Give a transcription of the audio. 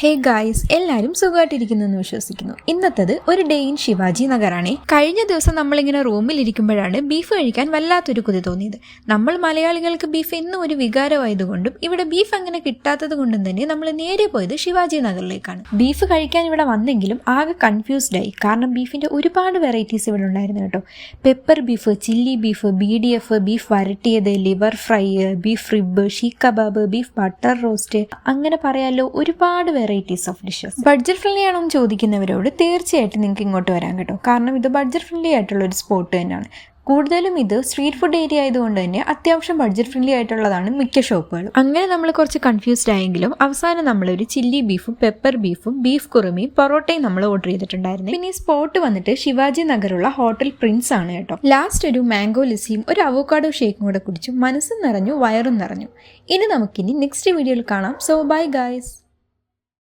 Hey guys, എല്ലാവരും സുഖമായിട്ടിരിക്കുന്നെന്ന് വിശ്വസിക്കുന്നു. ഇന്നത്തത് ഒരു ഡേ ഇൻ ശിവാജി നഗറാണേ. കഴിഞ്ഞ ദിവസം നമ്മളിങ്ങനെ റൂമിലിരിക്കുമ്പോഴാണ് ബീഫ് കഴിക്കാൻ വല്ലാത്തൊരു കൊതി തോന്നിയത്. നമ്മൾ മലയാളികൾക്ക് ബീഫ് എന്നും ഒരു വികാരമായതുകൊണ്ടും ഇവിടെ ബീഫ് അങ്ങനെ കിട്ടാത്തത് കൊണ്ടും തന്നെ നമ്മൾ നേരെ പോയത് ശിവാജി നഗറിലേക്കാണ്. ബീഫ് കഴിക്കാൻ ഇവിടെ വന്നെങ്കിലും ആകെ കൺഫ്യൂസ്ഡ് ആയി. കാരണം ബീഫിന്റെ ഒരുപാട് വെറൈറ്റീസ് ഇവിടെ ഉണ്ടായിരുന്നു കേട്ടോ. Pepper beef, chilli beef, BDF, beef വരട്ടിയത്, liver fry, beef rib, seekh kebab, beef butter roast, അങ്ങനെ പറയാലോ ഒരുപാട് varieties of dishes. Budget friendly ആണോ എന്ന് ചോദിക്കുന്നവരോട് തീർച്ചയായിട്ടും നിങ്ങൾക്ക് ഇങ്ങോട്ട് വരാൻ കേട്ടോ. കാരണം ഇത് ബഡ്ജറ്റ് ഫ്രണ്ട്ലി ആയിട്ടുള്ള ഒരു സ്പോട്ട് തന്നെയാണ്. കൂടുതലും ഇത് സ്ട്രീറ്റ് ഫുഡ് ഏരിയ ആയതുകൊണ്ട് തന്നെ അത്യാവശ്യം ബഡ്ജറ്റ് ഫ്രണ്ട്ലി ആയിട്ടുള്ളതാണ് മിക്ക ഷോപ്പുകളും. അങ്ങനെ നമ്മൾ കുറച്ച് കൺഫ്യൂസ്ഡ് ആയെങ്കിലും അവസാനം നമ്മളൊരു ചില്ലി ബീഫും പെപ്പർ ബീഫും ബീഫ് കുറുമയും പൊറോട്ടയും നമ്മൾ ഓർഡർ ചെയ്തിട്ടുണ്ടായിരുന്നു. പിന്നെ ഈ സ്പോട്ട് വന്നിട്ട് ശിവാജി നഗറുള്ള ഹോട്ടൽ പ്രിൻസ് ആണ് കേട്ടോ. ലാസ്റ്റ് ഒരു മാംഗോ ലിസിയും ഒരു അവോക്കാഡോ ഷേക്കും കൂടെ കുടിച്ചു മനസ്സും നിറഞ്ഞു വയറും നിറഞ്ഞു. ഇനി നമുക്കിനി നെക്സ്റ്റ് വീഡിയോയിൽ കാണാം. So bye guys.